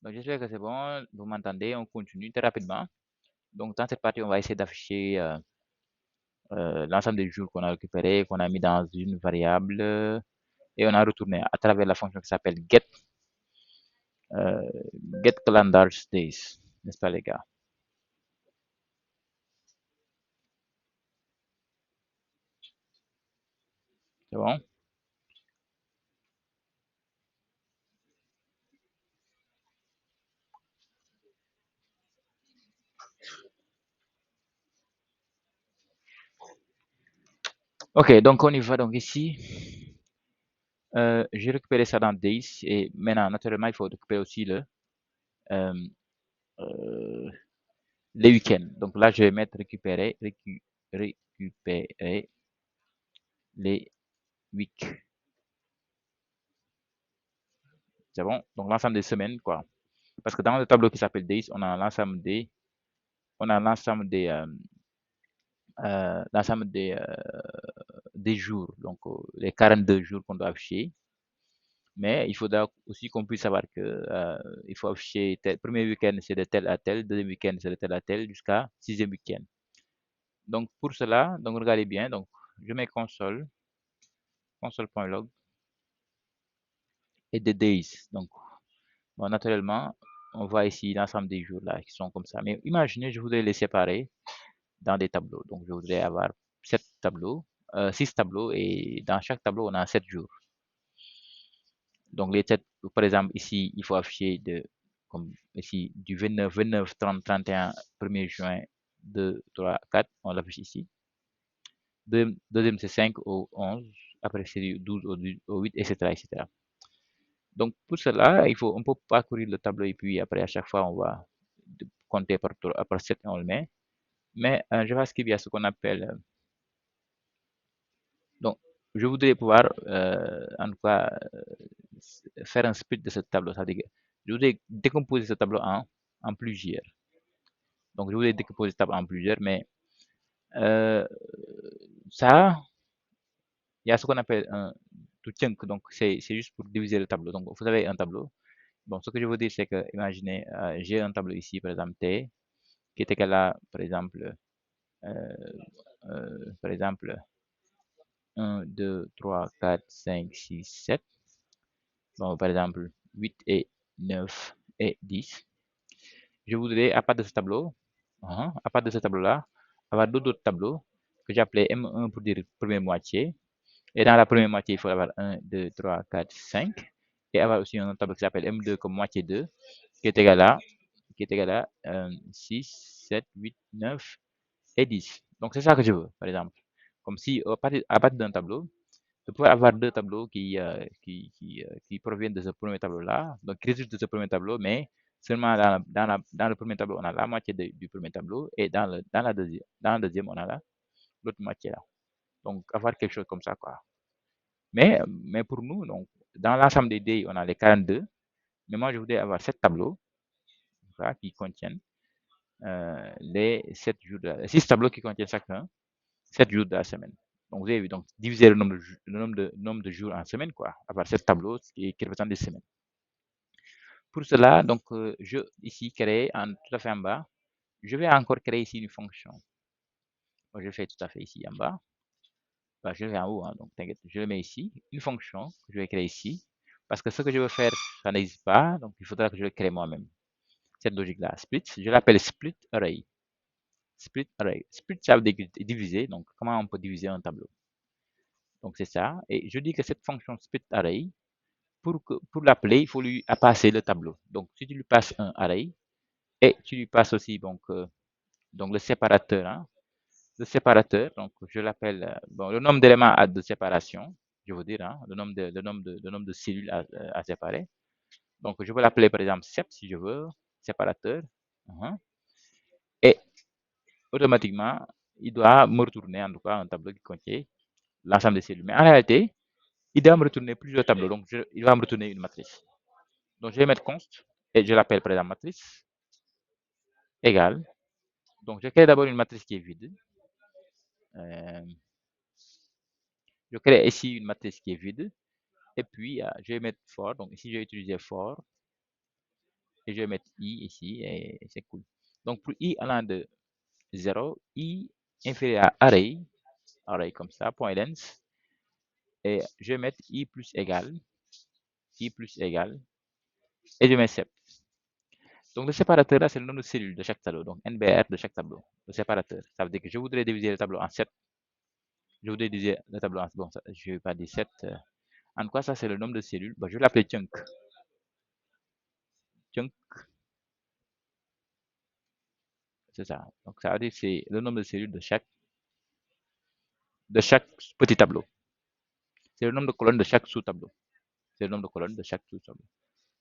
Donc j'espère que c'est bon, vous m'entendez, on continue très rapidement. Donc dans cette partie, on va essayer d'afficher l'ensemble des jours qu'on a récupérés, qu'on a mis dans une variable et on a retourné à travers la fonction qui s'appelle euh, get calendar days, n'est-ce pas les gars? C'est bon? Ok, donc on y va. Donc ici, j'ai récupéré ça dans days et maintenant, naturellement, il faut récupérer aussi euh, euh, les week-ends. Donc là, je vais mettre récupérer les week. C'est bon? Donc l'ensemble des semaines, quoi. Parce que dans le tableau qui s'appelle days, on a l'ensemble des jours, donc les 42 jours qu'on doit afficher. Mais il faudra aussi qu'on puisse savoir que il faut afficher premier week-end c'est de tel à tel, deuxième week-end c'est de tel à tel jusqu'à sixième week-end. Donc pour cela, donc regardez bien, donc je mets console.log et des days. Donc bon, naturellement, on voit ici l'ensemble des jours là qui sont comme ça. Mais imaginez, je voudrais les séparer dans des tableaux. Donc je voudrais avoir 7 tableaux, 6 tableaux et dans chaque tableau on a 7 jours. Donc les 7, par exemple ici, il faut afficher comme ici du 29, 30, 31, 1er juin, 2, 3, 4, on l'affiche ici. Deuxième c'est 5 au 11, après c'est du 12 au 8, etc., etc. Donc pour cela, on peut parcourir le tableau et puis après à chaque fois on va compter par 7 et on le met. Mais JavaScript, il y a ce qu'on appelle donc je voudrais pouvoir en tout cas faire un split de ce tableau. C'est-à-dire que je voudrais décomposer ce tableau en plusieurs. Donc je voudrais décomposer ce tableau en plusieurs, mais euh, ça, il y a ce qu'on appelle un to chunk. Donc c'est juste pour diviser le tableau. Donc vous avez un tableau. Bon, ce que je veux dire, c'est que, imaginez, j'ai un tableau ici, par exemple, T, qui est égal à, euh, par exemple, 1, 2, 3, 4, 5, 6, 7. Bon, par exemple, 8 et 9 et 10. Je voudrais, à part de ce tableau, à part de ce tableau-là, avoir d'autres tableaux que j'appelais M1 pour dire première moitié. Et dans la première moitié, il faut avoir 1, 2, 3, 4, 5. Et avoir aussi un autre tableau qui s'appelle M2 comme moitié 2, qui est égal à, 6, 7, 8, 9 et 10. Donc c'est ça que je veux, par exemple. Comme si à partir d'un tableau, je pourrais avoir 2 tableaux qui proviennent de ce premier tableau-là, donc qui résultent de ce premier tableau, mais seulement dans le premier tableau, on a la moitié du premier tableau, et dans le deuxième, on a l'autre moitié là. Donc, avoir quelque chose comme ça, quoi. Mais pour nous, donc, dans l'ensemble des dés, on a les 42, mais moi, je voudrais avoir 7 tableaux, voilà, qui contiennent les 7 jours, 6 tableaux qui contiennent chacun 7 jours de la semaine. Donc, vous avez vu, donc, diviser le nombre de jours en semaine, quoi. Avoir 7 tableaux qui représentent des semaines. Pour cela, donc, je, ici, créer tout à fait en bas, je vais encore créer ici une fonction. Donc, je fais tout à fait ici en bas. Bah, je le fais en haut, hein, donc t'inquiète, je le mets ici. Une fonction que je vais créer ici. Parce que ce que je veux faire, ça n'existe pas, donc il faudra que je le crée moi-même. Cette logique-là, split, je l'appelle split array. Split array. Split, ça veut dire diviser, donc comment on peut diviser un tableau. Donc c'est ça. Et je dis que cette fonction split array, pour l'appeler, il faut lui passer le tableau. Donc si tu lui passes un array, et tu lui passes aussi donc le séparateur, hein, le séparateur, donc je l'appelle bon, le nombre d'éléments de séparation, je veux dire, hein, le nombre de cellules à séparer. Donc je peux l'appeler par exemple sep si je veux, séparateur, et automatiquement il doit me retourner en tout cas un tableau qui contient l'ensemble des cellules. Mais en réalité, il doit me retourner plusieurs tableaux, donc il va me retourner une matrice. Donc je vais mettre const et je l'appelle par exemple matrice égale. Donc je crée d'abord une matrice qui est vide. Euh, je crée ici une matrice qui est vide. Et puis, je vais mettre for. Donc ici, je vais utiliser for. et je vais mettre i ici et c'est cool. Donc pour i allant de 0, i inférieur à array comme ça, point length, et je vais mettre i plus égal, et je mets 7. Donc le séparateur là, c'est le nombre de cellules de chaque tableau, donc NBR de chaque tableau. Le séparateur, ça veut dire que je voudrais diviser le tableau en 7. Je voudrais diviser le tableau en, bon, ça, je ne vais pas dire 7. En quoi ça, c'est le nombre de cellules? Bon, je vais l'appeler chunk. Chunk, c'est ça. Donc ça veut dire que c'est le nombre de cellules de chaque petit tableau. C'est le nombre de colonnes de chaque sous-tableau. C'est le nombre de colonnes de chaque sous-tableau.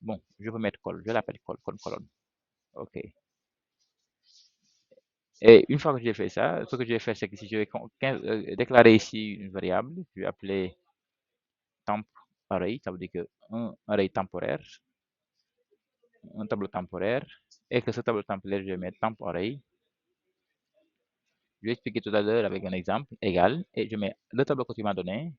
Bon, je vais mettre col. Je l'appelle col, colonne. OK. Et une fois que j'ai fait ça, ce que je vais faire, c'est que si je vais déclarer ici une variable, je vais appeler temp array, ça veut dire que un array temporaire, un tableau temporaire, et que ce tableau temporaire, je vais mettre temp array. Je vais expliquer tout à l'heure avec un exemple, égal, et je mets le tableau que tu m'as donné,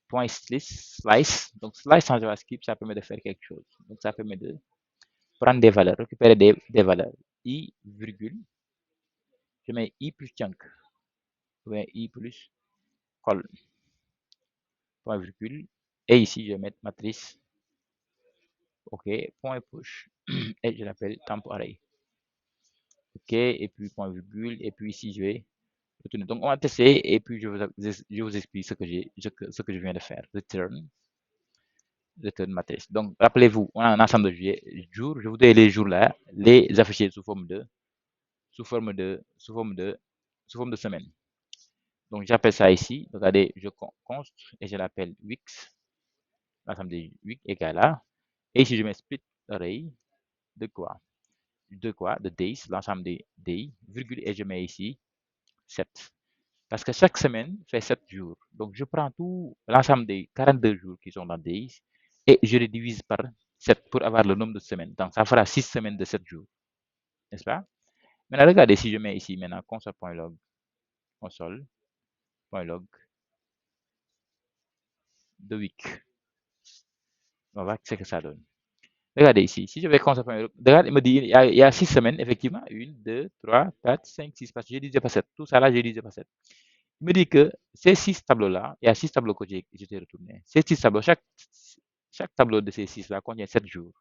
point slice. Donc slice en JavaScript, ça permet de faire quelque chose. Donc ça permet de prendre des valeurs, récupérer des valeurs. I, virgule, je mets I plus chunk, je mets I plus col, point virgule, et ici je vais mettre matrice, ok, point push, et je l'appelle temp array, ok, et puis point virgule, et puis ici je vais retourner. Donc on va tester, et puis je vous explique ce que je viens de faire. Return matrice. Donc rappelez-vous, on a un ensemble de jours, je voudrais les jours là, les afficher sous forme de semaine. Donc j'appelle ça ici, regardez, je const et je l'appelle weeks, l'ensemble des weeks égale à, et ici je mets split array de quoi? De days, l'ensemble des days, virgule, et je mets ici 7. Parce que chaque semaine fait 7 jours. Donc je prends tout l'ensemble des 42 jours qui sont dans days et je les divise par 7 pour avoir le nombre de semaines. Donc ça fera 6 semaines de 7 jours. N'est-ce pas? Maintenant regardez si je mets ici maintenant console.log de week. On va voir ce que ça donne. Regardez ici, si je vais console.log, regarde, il me dit il y a 6 semaines, effectivement, 1, 2, 3, 4, 5, 6, parce que j'ai divisé par 7. Tout ça là, j'ai divisé par 7. Il me dit que ces 6 tableaux-là, il y a 6 tableaux que j'ai retourné. Ces 6 tableaux, chaque tableau de ces 6-là contient 7 jours.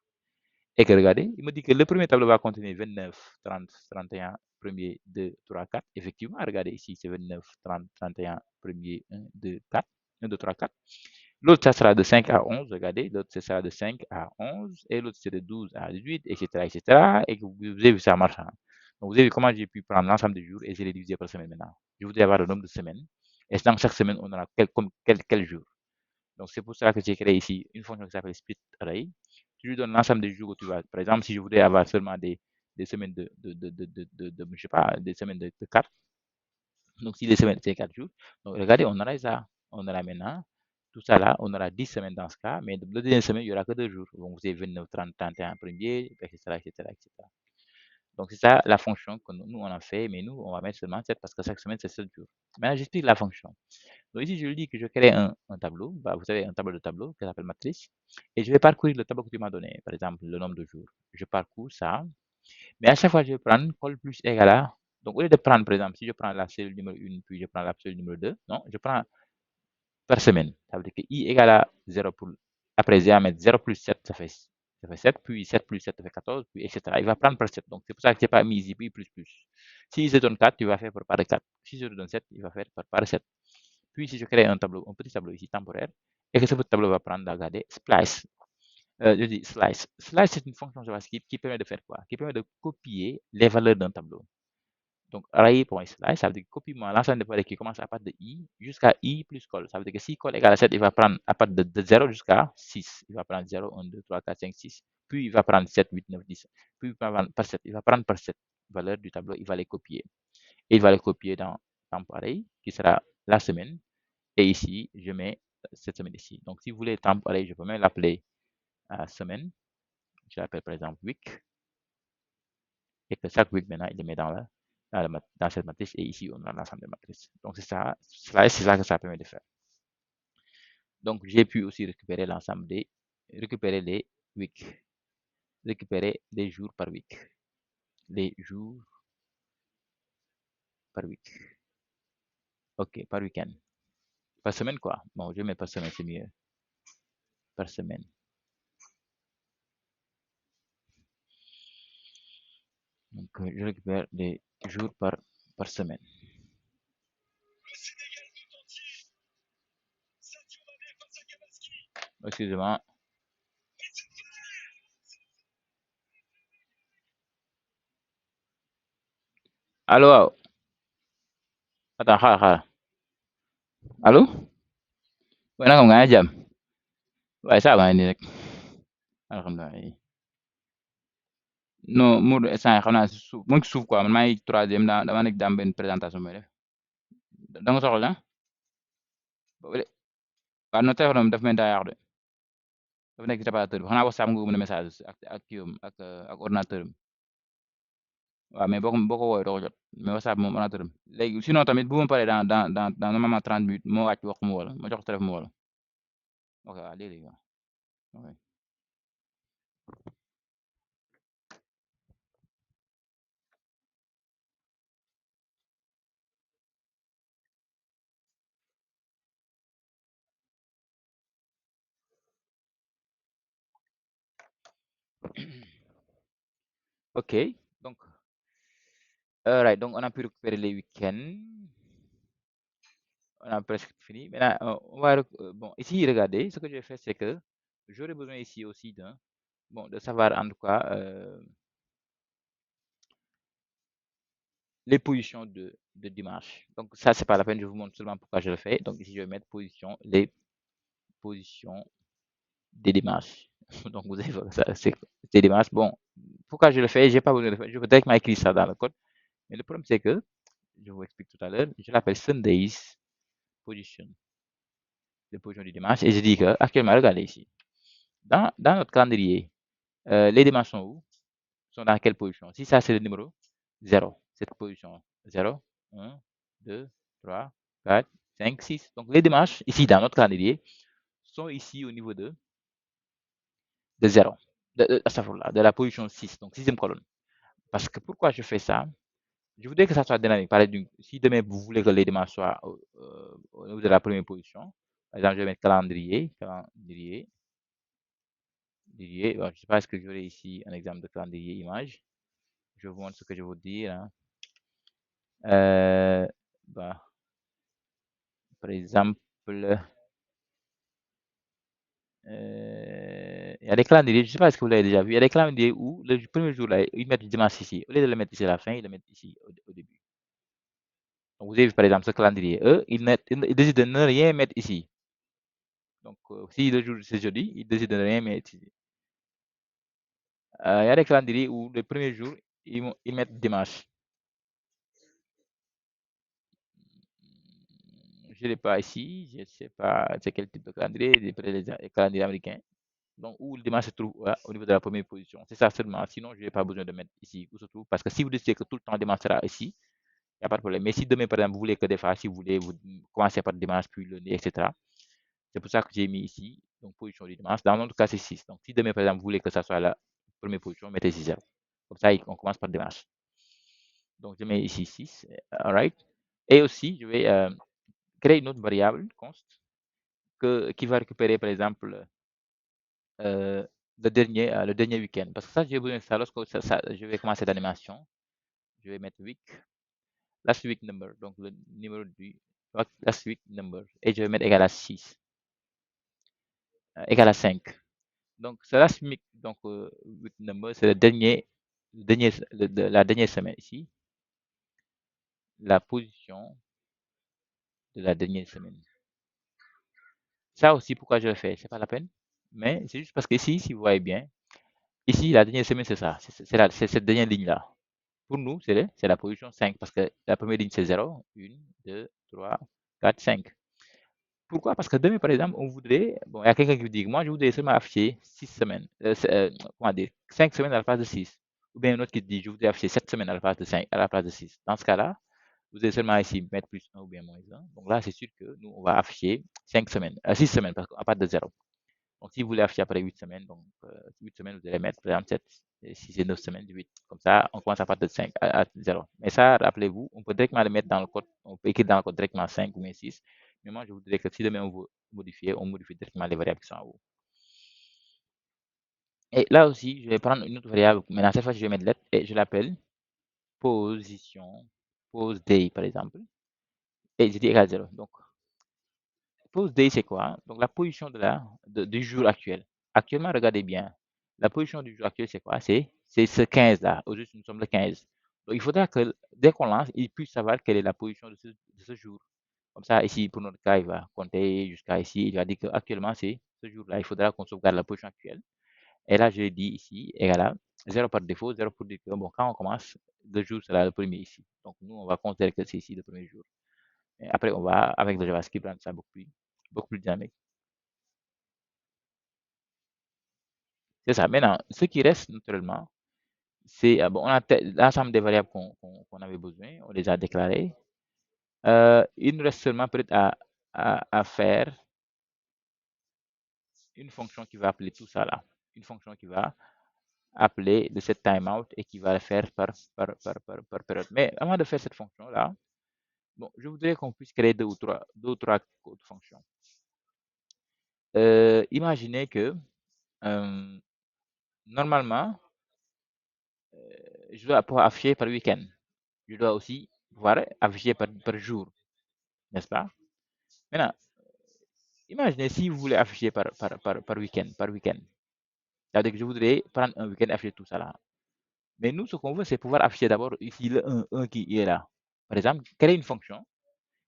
Et que regardez, il me dit que le premier tableau va contenir 29, 30, 31, 1er, 2, 3, 4. Effectivement, regardez ici, c'est 29, 30, 31, 1er, 1, 2, 4. 1, 2, 3, 4. L'autre, ça sera de 5 à 11, regardez. L'autre, ça sera de 5 à 11. Et l'autre, c'est de 12 à 18, etc., etc. Et que vous avez vu ça marche. Donc, vous avez vu comment j'ai pu prendre l'ensemble des jours et je les diviser par semaine maintenant. Je voudrais avoir le nombre de semaines. Et dans chaque semaine, on aura quel jour. Donc, c'est pour ça que j'ai créé ici une fonction qui s'appelle split array. Tu lui donnes l'ensemble des jours que tu vas. Par exemple, si je voudrais avoir seulement des semaines je sais pas, des semaines de 4. Donc, si les semaines, c'est 4 jours. Donc, regardez, on aura ça. On aura maintenant tout ça là, on aura 10 semaines dans ce cas, mais la deuxième semaine, il n'y aura que 2 jours. Donc, vous avez 29, 30, 31, premier, etc., etc., etc. Donc, c'est ça la fonction que nous, on a fait, mais nous, on va mettre seulement 7 parce que chaque semaine, c'est 7 jours. Maintenant, j'explique la fonction. Donc, ici, je lui dis que je crée un tableau. Bah, vous savez, un tableau de tableau qui s'appelle matrice. Et je vais parcourir le tableau que tu m'as donné, par exemple, le nombre de jours. Je parcours ça. Mais à chaque fois, je vais prendre col plus égal à. Donc, au lieu de prendre, par exemple, si je prends la cellule numéro 1, puis je prends la cellule numéro 2, non, je prends par semaine. Ça veut dire que i égale à 0 pour. Après, je vais mettre 0 plus 7, ça fait 7, puis 7 plus 7, ça fait 14, puis etc. Il va prendre par 7. Donc, c'est pour ça que je n'ai pas mis ici, puis plus, plus. Si je donne 4, tu vas faire par 4. Si je te donne 7, il va faire par 7. Puis, si je crée un petit tableau ici temporaire, et que ce petit tableau va prendre, regarder, splice. Je dis slice. Slice, c'est une fonction JavaScript qui permet de faire quoi? Qui permet de copier les valeurs d'un tableau. Donc, array.slice, ça veut dire copie-moi l'ensemble des valeurs qui commence à partir de i jusqu'à i plus col. Ça veut dire que si col égale à 7, il va prendre à partir de 0 jusqu'à 6. Il va prendre 0, 1, 2, 3, 4, 5, 6. Puis, il va prendre 7, 8, 9, 10. Puis, il va prendre par 7. Il va prendre par 7 valeurs du tableau. Il va les copier. Et il va les copier dans temp array, qui sera la semaine. Et ici, je mets cette semaine ici. Donc, si vous voulez temp array, je peux même l'appeler semaine. Je l'appelle par exemple week. Et que chaque week, maintenant, il le met dans cette matrice. Et ici, on a l'ensemble des matrices. Donc, c'est ça. C'est ça que ça permet de faire. Donc, j'ai pu aussi récupérer les weeks. récupérer les jours par week. Les jours par week. Ok, par week-end. Par semaine, quoi. Bon, je mets par semaine, c'est mieux. Par semaine. Donc, je récupère les jours par semaine. Excusez-moi. Allô, attends, xaar. Allô? Ouais, naka nga jàmm? Waaye saa maa ngi nii rek. Alhamdulilah. Non, Modou instant yii xam naa si suuf mu ngi si suuf quoi man maa ngi troisième dama nekk daa am benn présentation mooy def. Da nga soxla ah? Boobu de waaw non téléphone am dafa mel ni daa yàqu de. Dafa nekk si réparateur bi xanaa WhatsApp nga ko mën a message ak kii am ak ordinateur am. Waaw mais boo ko woowee doo ko jot mais WhatsApp moom ordinateur am. Léegi sinon tamit bu ma paree dans normalement 30 minutes moo wàcc wax mu woo la ma jox ko téléphone mu woo la. Ok waaw léegi waaw. Ok. Ok, donc, alright, donc on a pu récupérer les week-ends. On a presque fini. Maintenant, bon, ici, regardez, ce que je vais faire, c'est que j'aurais besoin ici aussi bon, de savoir en tout cas les positions de dimanche. Donc, ça, c'est pas la peine, je vous montre seulement pourquoi je le fais. Donc, ici, je vais mettre les positions des dimanches. Donc, vous allez voir, ça, c'est dimanche. Bon, pourquoi je le fais? J'ai pas besoin de le faire. Je peux directement écrire ça dans le code. Mais le problème, c'est que, je vous explique tout à l'heure, je l'appelle Sundays position, de position du dimanche. Et je dis que, actuellement, regardez ici. Dans notre calendrier, les dimanches sont où? Sont dans quelle position? Si ça, c'est le numéro 0, cette position 0, 1, 2, 3, 4, 5, 6. Donc, les dimanches, ici, dans notre calendrier, sont ici au niveau de 0, de la position 6, donc sixième colonne. Parce que pourquoi je fais ça? Je voudrais que ça soit dynamique. Par exemple, si demain vous voulez que les dimanches soient au niveau de la première position, par exemple, je vais mettre calendrier, bon, je ne sais pas ce que j'aurai ici un exemple de calendrier image. Je vous montre ce que je veux dire. Hein. Bah, par exemple, il y a des calendriers, je ne sais pas ce que vous l'avez déjà vu, il y a des calendriers où le premier jour, là, ils mettent le dimanche ici. Au lieu de le mettre ici à la fin, ils le mettent ici au début. Donc, vous avez vu par exemple ce calendrier. Eux, ils décident de ne rien mettre ici. Donc, si le jour c'est jeudi, ils décident de ne rien mettre ici. Il y a des calendriers où le premier jour, ils mettent dimanche. Je ne l'ai pas ici, je ne sais pas c'est quel type de calendrier, les calendriers américains. Donc, où le dimanche se trouve au niveau de la première position. C'est ça seulement. Sinon, je n'ai pas besoin de mettre ici où se trouve. Parce que si vous décidez que tout le temps le dimanche sera ici, il n'y a pas de problème. Mais si demain, par exemple, vous voulez que des fois, si vous voulez, vous commencez par dimanche, puis lundi, etc. C'est pour ça que j'ai mis ici, donc position du dimanche. Dans notre cas, c'est 6. Donc, si demain, par exemple, vous voulez que ça soit la première position, mettez ici 0. Comme ça, on commence par dimanche. Donc, je mets ici 6. All right. Et aussi, je vais créer une autre variable, const, qui va récupérer, par exemple, le dernier week-end. Parce que ça, j'ai besoin de ça. Lorsque je vais commencer l'animation, je vais mettre week, last week number, donc le numéro du last week number, et je vais mettre égal à 6, égal à 5. Donc, ce last week, donc, week number, c'est la dernière semaine ici, la position de la dernière semaine. Ça aussi, pourquoi je le fais? C'est pas la peine, mais c'est juste parce que ici, si vous voyez bien, ici, la dernière semaine, c'est ça, c'est cette dernière ligne-là. Pour nous, c'est la position 5 parce que la première ligne, c'est 0, 1, 2, 3, 4, 5. Pourquoi? Parce que demain, par exemple, on voudrait, bon, il y a quelqu'un qui vous dit, moi, je voudrais seulement afficher 6 semaines, comment dire, 5 semaines à la place de 6. Ou bien un autre qui dit, je voudrais afficher 7 semaines à la place de 5, à la place de 6. Dans ce cas-là, vous allez seulement ici mettre plus 1 ou bien moins 1. Donc là, c'est sûr que nous, on va afficher 5 semaines, 6 semaines, parce qu'à partir de 0. Donc, si vous voulez afficher après 8 semaines, donc 8 semaines, vous allez mettre par exemple 7. Et si c'est 9 semaines, 8. Comme ça, on commence à partir de 5 à 0. Mais ça, rappelez-vous, on peut directement le mettre dans le code. On peut écrire dans le code directement 5 ou bien 6. Mais moi, je vous dirais que si demain on veut modifier, on modifie directement les variables qui sont en haut. Et là aussi, je vais prendre une autre variable. Maintenant, cette fois, je vais mettre lettre et je l'appelle position, pose day, par exemple. Et je dis égal 0. Donc, pose day, c'est quoi? Donc, la position du jour actuel. Actuellement, regardez bien. La position du jour actuel, c'est quoi? C'est ce 15-là. Aujourd'hui, nous sommes le 15. Donc, il faudra que dès qu'on lance, il puisse savoir quelle est la position de ce jour. Comme ça, ici, pour notre cas, il va compter jusqu'à ici. Il va dire qu'actuellement, c'est ce jour-là. Il faudra qu'on sauvegarde la position actuelle. Et là, je dis ici, égal à 0 par défaut, 0 pour dire que, bon, quand on commence, le jour sera le premier ici. Donc, nous, on va considérer que c'est ici le premier jour. Et après, on va, avec le JavaScript, rendre ça beaucoup plus dynamique. C'est ça. Maintenant, ce qui reste naturellement, c'est, bon, on a l'ensemble des variables qu'on avait besoin, on les a déclarées. Il nous reste seulement peut-être à faire une fonction qui va appeler tout ça là. Une fonction qui va appeler de cette timeout et qui va le faire par période. Mais avant de faire cette fonction là, bon, je voudrais qu'on puisse créer deux ou trois autres fonctions. Imaginez que normalement, je dois pouvoir afficher par week-end. Je dois aussi pouvoir afficher par jour, n'est-ce pas? Maintenant, imaginez si vous voulez afficher par week-end, par week-end. C'est-à-dire que je voudrais prendre un week-end et afficher tout ça là. Mais nous, ce qu'on veut, c'est pouvoir afficher d'abord ici le 1 qui est là. Par exemple, créer une fonction.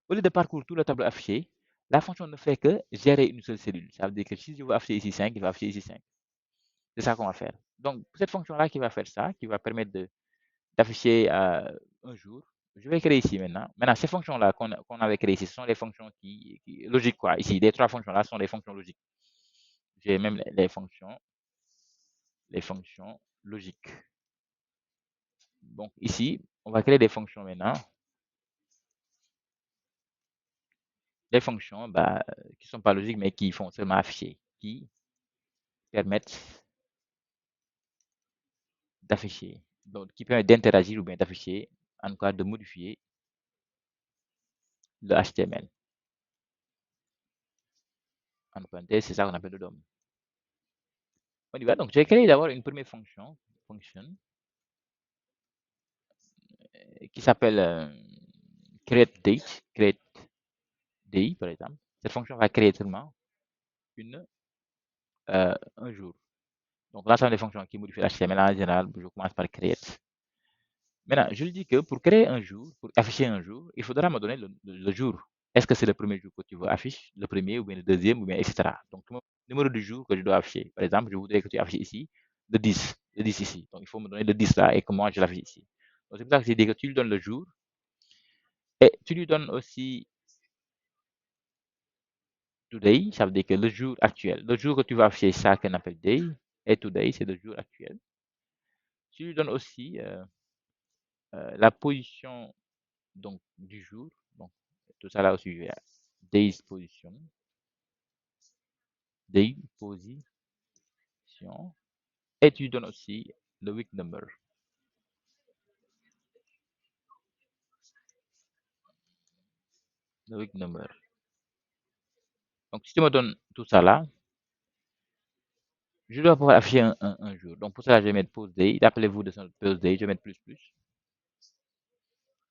Au lieu de parcourir tout le tableau affiché, la fonction ne fait que gérer une seule cellule. Ça veut dire que si je veux afficher ici 5, il va afficher ici 5. C'est ça qu'on va faire. Donc, cette fonction-là qui va faire ça, qui va permettre d'afficher un jour, je vais créer ici maintenant. Maintenant, ces fonctions-là qu'on avait créées ici, ce sont les fonctions logiques. Quoi. Ici, les trois fonctions-là sont des fonctions logiques. J'ai même les fonctions logiques. Donc, ici, on va créer des fonctions maintenant. Des fonctions qui ne sont pas logiques, mais qui font seulement afficher, qui permettent d'afficher, donc qui permet d'interagir ou bien d'afficher, en tout cas de modifier le HTML. En parenthèse, c'est ça qu'on appelle le DOM. On y va. Donc, j'ai créé d'abord une première fonction qui s'appelle create day, par exemple. Cette fonction va créer seulement un jour. Donc, l'ensemble des fonctions qui modifient l'HTML en général, je commence par create. Maintenant, je lui dis que pour créer un jour, pour afficher un jour, il faudra me donner le jour. Est-ce que c'est le premier jour que tu veux afficher, le premier ou bien le deuxième, ou bien etc. Donc, le numéro du jour que je dois afficher. Par exemple, je voudrais que tu affiches ici le 10 ici. Donc, il faut me donner le 10 là et que moi je l'affiche ici. Donc, c'est pour ça que j'ai dit que tu lui donnes le jour et tu lui donnes aussi today, ça veut dire que le jour actuel. Le jour que tu vas afficher, ça qu'on appelle day, et today, c'est le jour actuel. Tu lui donnes aussi la position donc, du jour. Donc, tout ça là aussi, je vais days position, day position, et tu donnes aussi le week number. Le week number. Donc, si tu me donnes tout ça là, je dois pouvoir afficher un jour. Donc, pour cela, je vais mettre pause day. Rappelez-vous de son pause day, je vais mettre plus plus.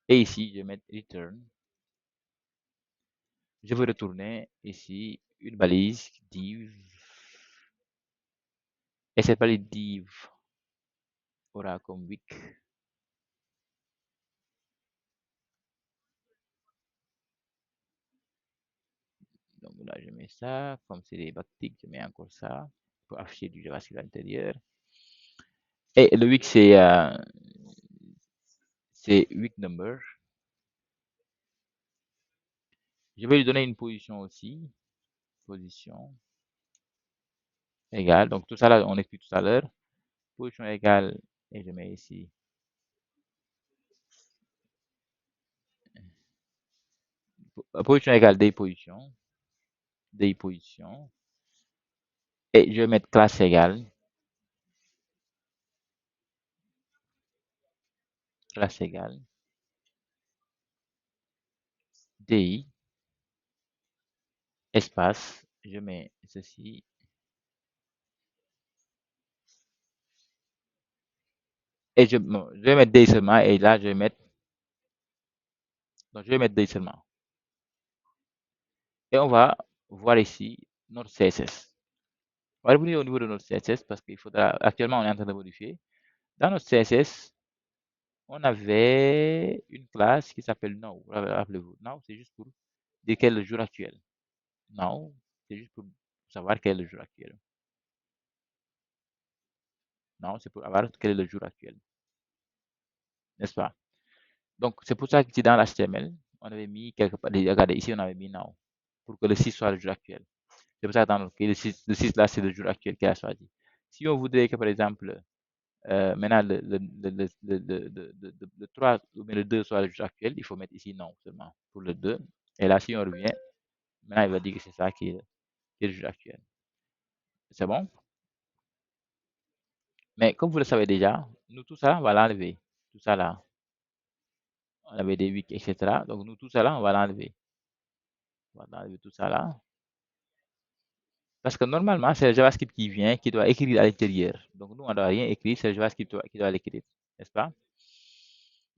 Et ici, je vais mettre return. Je vais retourner ici une balise div. Et cette balise div aura comme week. Donc là, je mets ça. Comme c'est des backticks, je mets encore ça pour afficher du JavaScript à l'intérieur. Et le week, c'est week number. Je vais lui donner une position aussi. Position égale. Donc tout ça là, on explique tout à l'heure. Position égale. Et je mets ici. Position égale des positions. Des positions. Et je vais mettre classe égale, DI, espace, je mets ceci, et bon, je vais mettre DI seulement, et là, je vais mettre DI seulement. Et on va voir ici notre CSS. On va revenir au niveau de notre CSS parce qu'il faudra, actuellement, on est en train de modifier. Dans notre CSS, on avait une classe qui s'appelle now. Rappelez-vous, now, c'est juste pour dire quel est le jour actuel. Now, c'est juste pour savoir quel est le jour actuel. Now, c'est pour avoir quel est le jour actuel. N'est-ce pas? Donc, c'est pour ça que dans l'HTML, on avait mis quelque part, regardez, ici, on avait mis now, pour que le 6 soit le jour actuel. C'est pour ça que le 6 là, c'est le jour actuel qu'il a choisi. Si on voudrait que, par exemple, maintenant, le 3 ou bien le 2 soit le jour actuel, il faut mettre ici non seulement pour le 2. Et là, si on revient, maintenant, il va dire que c'est ça qui est le jour actuel. C'est bon? Mais comme vous le savez déjà, nous, tout ça, on va l'enlever. Tout ça là, on avait des weeks, etc. Donc, nous, tout ça là, on va l'enlever. On va enlever tout ça là. Parce que normalement, c'est le JavaScript qui vient, qui doit écrire à l'intérieur. Donc, nous, on ne doit rien écrire, c'est le JavaScript qui doit l'écrire. N'est-ce pas?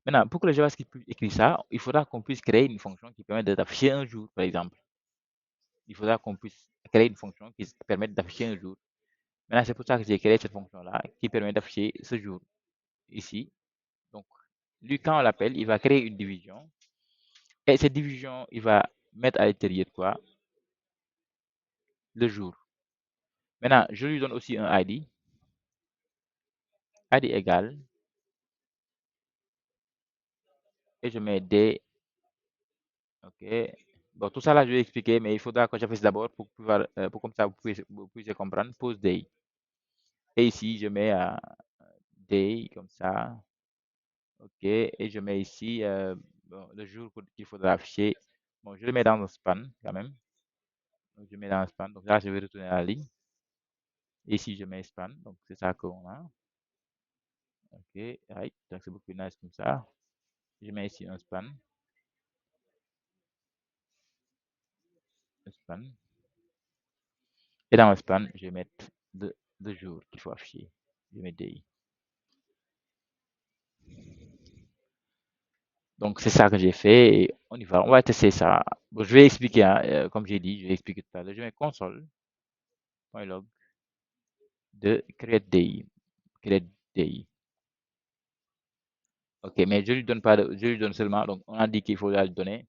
Maintenant, pour que le JavaScript puisse écrire ça, il faudra qu'on puisse créer une fonction qui permet d'afficher un jour, par exemple. Il faudra qu'on puisse créer une fonction qui permette d'afficher un jour. Maintenant, c'est pour ça que j'ai créé cette fonction-là qui permet d'afficher ce jour ici. Donc, lui, quand on l'appelle, il va créer une division. Et cette division, il va mettre à l'intérieur quoi? Le jour. Maintenant, je lui donne aussi un ID. ID égale. Et je mets D. OK. Bon, tout ça là, je vais expliquer, mais il faudra que je fasse d'abord pour pouvoir, pour comme ça vous puissiez comprendre. Pose day. Et ici, je mets day comme ça. OK. Et je mets ici bon, le jour qu'il faudra afficher. Bon, je le mets dans un span quand même. Donc, je mets dans un span. Donc là, je vais retourner à la ligne. Et ici, je mets span. Donc, c'est ça qu'on a. OK. Right. Donc, c'est beaucoup nice comme ça. Je mets ici un span. Un span. Et dans le span, je vais mettre deux jours qu'il faut afficher. Je mets day. Donc, c'est ça que j'ai fait et on y va. On va tester ça. Bon, je vais expliquer, hein, comme j'ai dit, je vais expliquer tout à l'heure. Je mets console.log de create day. Create day. OK, mais je lui donne pas je lui donne seulement, donc on a dit qu'il faut lui donner.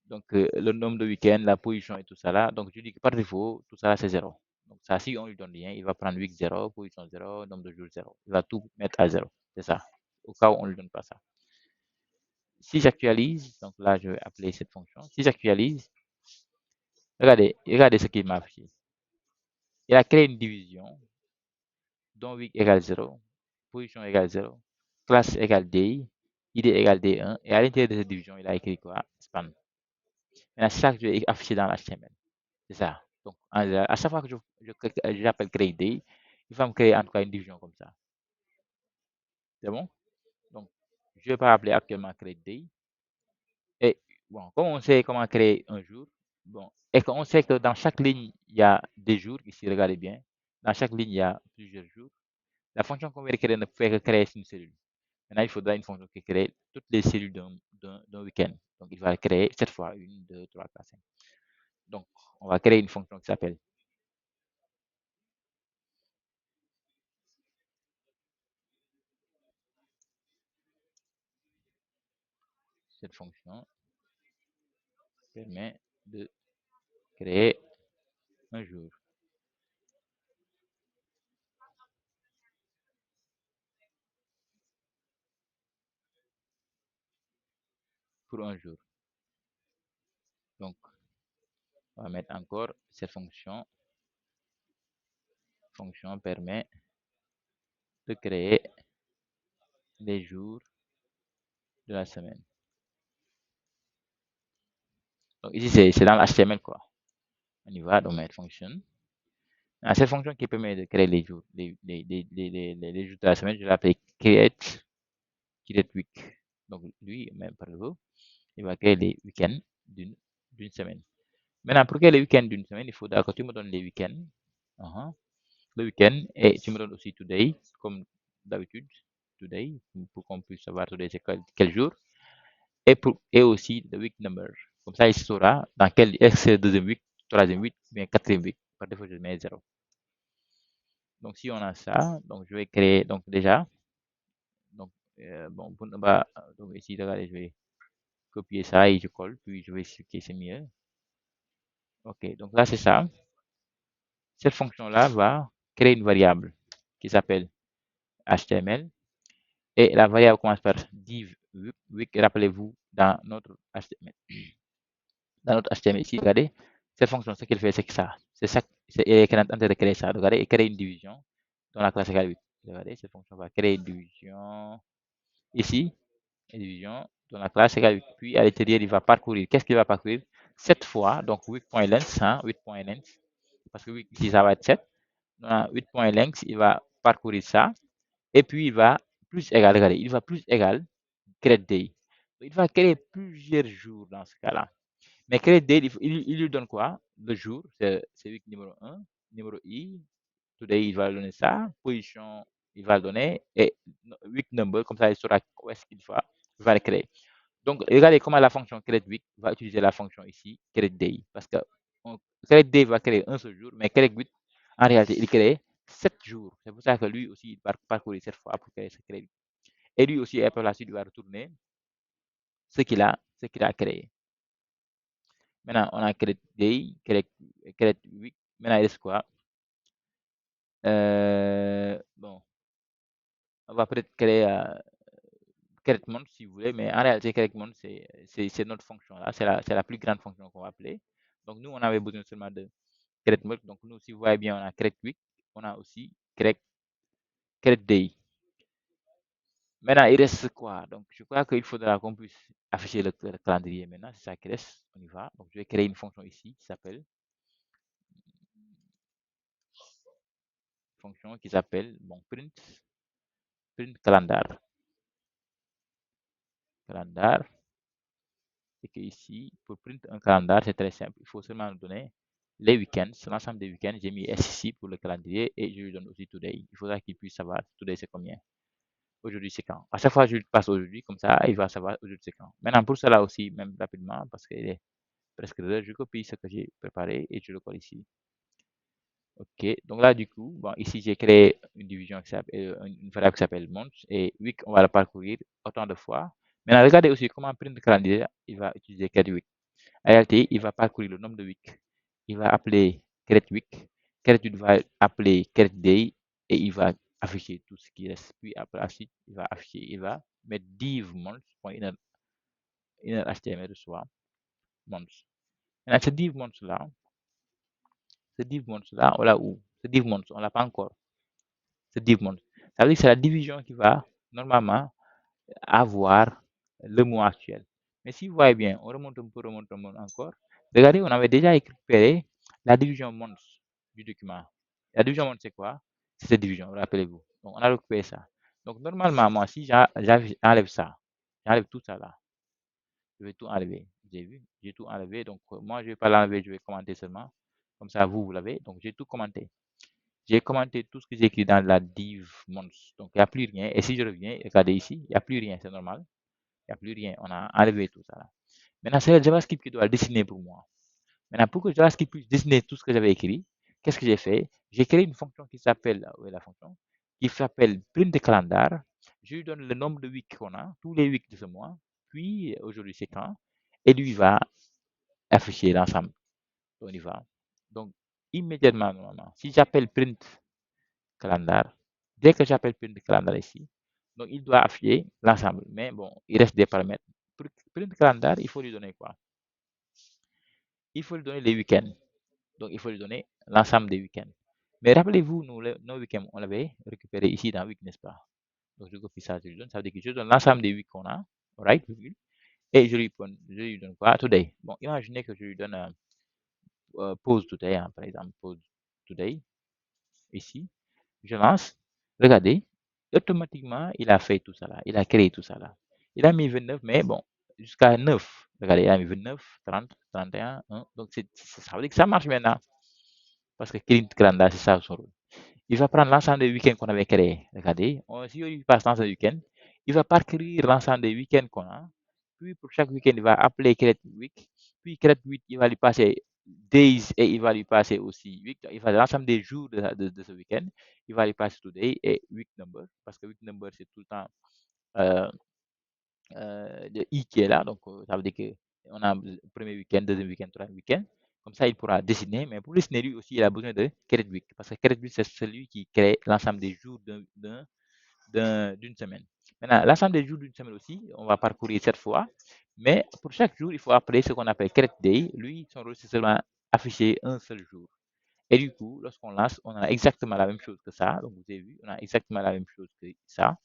Donc, le nombre de week-ends, la position et tout ça là. Donc, je dis que par défaut, tout ça là, c'est 0. Donc, ça, si on lui donne rien, il va prendre week 0, position 0, nombre de jours 0. Il va tout mettre à 0. C'est ça. Au cas où on ne lui donne pas ça. Si j'actualise, donc là, je vais appeler cette fonction. Si j'actualise, regardez ce qu'il m'a affiché. Il a créé une division dont week égale 0, position égale 0, classe égale DI, ID égale D1, et à l'intérieur de cette division, il a écrit quoi? Span. Maintenant, c'est ça que je vais afficher dans l'HTML. C'est ça. Donc, à chaque fois que j'appelle create day, il va me créer en tout cas une division comme ça. C'est bon? Donc, je ne vais pas appeler actuellement create day. Et bon, comme on sait comment créer un jour, bon, et qu'on sait que dans chaque ligne, il y a des jours, ici, regardez bien, dans chaque ligne, il y a plusieurs jours. La fonction qu'on vient de créer ne fait que créer une cellule. Maintenant, il faudra une fonction qui crée toutes les cellules d'un week-end. Donc, il va créer cette fois 1, 2, 3, 4, 5. Donc, on va créer une fonction qui s'appelle cette fonction permet de créer un jour pour un jour. Donc, on va mettre encore cette fonction. Fonction permet de créer les jours de la semaine. Donc ici, c'est dans l'HTML quoi. On y va, donc mettre fonction Cette fonction qui permet de créer les jours, les jours de la semaine, je l'appelle create week. Donc, lui, même par exemple, il va créer les week-ends d'une d'une semaine. Maintenant, pour créer les week-ends d'une semaine, il faudra que tu me donnes les week-ends. Uh-huh. Le week-end, et tu me donnes aussi today, comme d'habitude, today, pour qu'on puisse savoir today c'est quel jour, et aussi le week number. Comme ça, il saura dans quel est-ce que c'est le deuxième week, troisième week, bien quatrième week. Par défaut, je mets 0. Donc, si on a ça, donc je vais créer, donc déjà, donc, bon, donc ici, regardez, je vais copier ça et je colle, puis je vais expliquer, c'est mieux. Ok, donc là, c'est ça. Cette fonction-là va créer une variable qui s'appelle HTML. Et la variable commence par div week. Rappelez-vous, dans notre HTML ici, regardez, cette fonction, ce qu'elle fait, c'est que ça. C'est ça, elle est en train de créer ça. Regardez, elle crée une division dans la classe égale 8. Regardez, cette fonction va créer une division ici, une division dans la classe égale 8. Puis à l'intérieur, il va parcourir. Qu'est-ce qu'il va parcourir? 7 fois, donc 8.length, hein, 8.length, parce que 8 ici, ça va être 7. Donc 8.length, il va parcourir ça. Et puis, il va plus égal, regardez, il va plus égal create day. Il va créer plusieurs jours dans ce cas-là. Mais create day, il lui donne quoi? Le jour, c'est week numéro 1, numéro I, today, il va donner ça, position, il va le donner, et week number, comme ça, il saura où est-ce il va le créer. Donc, regardez comment la fonction create week va utiliser la fonction ici, create day, parce que create day va créer un seul jour, mais create week, en réalité, il crée 7 jours. C'est pour ça que lui aussi, il va parcourir cette fois pour créer ce create week. Et lui aussi, par la suite, il va retourner ce qu'il a créé. Maintenant, on a créé day, créé week. Maintenant, il reste quoi? Bon, on va peut-être créer create month si vous voulez, mais en réalité, create month, c'est notre fonction là. C'est la plus grande fonction qu'on va appeler. Donc, nous, on avait besoin seulement de create month. Donc, nous, si vous voyez bien, on a create week, on a aussi create day. Maintenant, il reste quoi? Donc, je crois qu'il faudra qu'on puisse afficher le calendrier maintenant. C'est ça qui reste. On y va. Donc, je vais créer une fonction ici qui s'appelle bon, print calendar. Calendar. Et que ici, pour print un calendar, c'est très simple. Il faut seulement nous donner les week-ends, l'ensemble des week-ends. J'ai mis S ici pour le calendrier et je lui donne aussi today. Il faudra qu'il puisse savoir today c'est combien. Aujourd'hui c'est quand. À chaque fois, je lui passe aujourd'hui, comme ça, il va savoir aujourd'hui c'est quand. Maintenant, pour cela aussi, même rapidement, parce qu'il est presque l'heure, je copie ce que j'ai préparé et je le colle ici. Ok, donc là, du coup, bon, ici, j'ai créé une division qui s'appelle, une variable qui s'appelle month et week, on va la parcourir autant de fois. Maintenant, regardez aussi comment print le calendrier, il va utiliser get week. En réalité, il va parcourir le nombre de week. Il va appeler create week. Create week va appeler create day et il va afficher tout ce qui reste. Puis après, ensuite, il va mettre div month.inner HTML de soi, month. Maintenant, ce div month là, on l'a où? Ce div month, on l'a pas encore. Ce div month. Ça veut dire que c'est la division qui va normalement avoir le mois actuel. Mais si vous voyez bien, on remonte un peu, encore. Regardez, on avait déjà récupéré la division month du document. La division month, c'est quoi? C'est cette division, rappelez-vous. Donc, on a récupéré ça. Donc, normalement, moi, si j'enlève ça, j'enlève tout ça là, je vais tout enlever. Vous avez vu? J'ai tout enlevé. Donc, moi, je ne vais pas l'enlever, je vais commenter seulement. Comme ça, vous l'avez. Donc, j'ai tout commenté. J'ai commenté tout ce que j'ai écrit dans la div month. Donc, il n'y a plus rien. Et si je reviens, regardez ici, il n'y a plus rien, c'est normal. Il n'y a plus rien. On a enlevé tout ça là. Maintenant, c'est le JavaScript qui doit le dessiner pour moi. Maintenant, pour que JavaScript puisse dessiner tout ce que j'avais écrit, qu'est-ce que j'ai fait? J'ai créé une fonction qui s'appelle, où est la fonction? Qui s'appelle print calendar. Je lui donne le nombre de weeks qu'on a, tous les weeks de ce mois. Puis, aujourd'hui, c'est quand? Et lui va afficher l'ensemble. On y va. Donc, immédiatement, normalement, si j'appelle print calendar, dès que j'appelle print calendar ici, donc il doit afficher l'ensemble. Mais bon, il reste des paramètres. Pour print calendar, il faut lui donner quoi? Il faut lui donner les week-ends. Donc, il faut lui donner l'ensemble des week-ends. Mais rappelez-vous, nos week-ends, on l'avait récupéré ici dans week, n'est-ce pas? Donc, je copie ça, je lui donne. Ça veut dire que je donne l'ensemble des week qu'on a, right? Et je lui donne quoi? Today. Bon, imaginez que je lui donne pause today, hein, par exemple, pause today. ici, je lance, regardez, automatiquement, il a fait tout ça là, il a créé tout ça là. Il a mis 29, mais bon, jusqu'à 9. Regardez, il a mis 29, 30, 31, 1. Donc, ça veut dire que ça marche maintenant. Parce que Clint Granda, c'est ça son rôle. Il va prendre l'ensemble des week-ends qu'on avait créés. Regardez, si il passe l'ensemble des week-ends, il va parcourir l'ensemble des week-ends qu'on a. Puis pour chaque week-end, il va appeler Create Week. Puis Create Week, il va lui passer Days et il va lui passer aussi Week. Il va l'ensemble des jours de ce week-end. Il va lui passer Today et Week Number. Parce que Week Number, c'est tout le temps euh, de I qui est là. Donc, ça veut dire qu'on a le premier week-end, deuxième week-end, troisième week-end. Comme ça, il pourra dessiner. Mais pour dessiner, lui aussi, il a besoin de Create Week. Parce que Create Week, c'est celui qui crée l'ensemble des jours d'une semaine. Maintenant, l'ensemble des jours d'une semaine aussi, on va parcourir cette fois. Mais pour chaque jour, il faut appeler ce qu'on appelle Create Day. Lui, son rôle, c'est seulement afficher un seul jour. Et du coup, lorsqu'on lance, on a exactement la même chose que ça. Donc, vous avez vu, on a exactement la même chose que ça.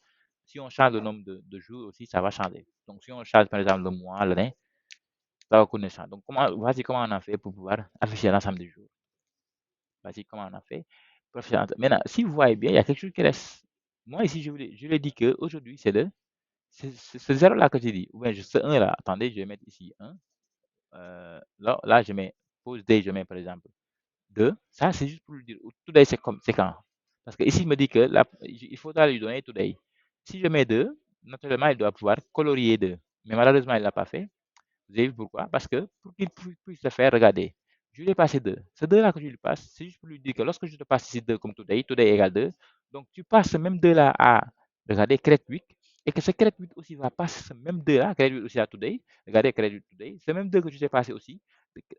Si on change le nombre de jours aussi, ça va changer. Donc, si on change par exemple le mois, l'année, ça va connaître ça. Donc, voici comment on a fait pour pouvoir afficher l'ensemble des jours. Voici comment on a fait. Maintenant, si vous voyez bien, il y a quelque chose qui reste. Moi, ici, je lui dit qu'aujourd'hui, c'est ce 0 là que j'ai dit. Ou bien ce 1 là. Attendez, je vais mettre ici 1. Là, je mets pause day, je mets par exemple 2. Ça, c'est juste pour lui dire today, c'est quand. Parce que ici, il me dit que il faudra lui donner today. Si je mets 2, naturellement, il doit pouvoir colorier 2. Mais malheureusement, il ne l'a pas fait. Vous avez vu pourquoi? Parce que pour qu'il puisse le faire, regardez. Je lui ai passé 2. Ce 2 là que je lui passe, c'est juste pour lui dire que lorsque je te passe ici 2 comme today, today égale 2. Donc tu passes ce même 2 là à, regardez, create week. Et que ce create week aussi va passer ce même 2 là, create week aussi à today. Regardez, create week today. Ce même 2 que je t'ai passé aussi.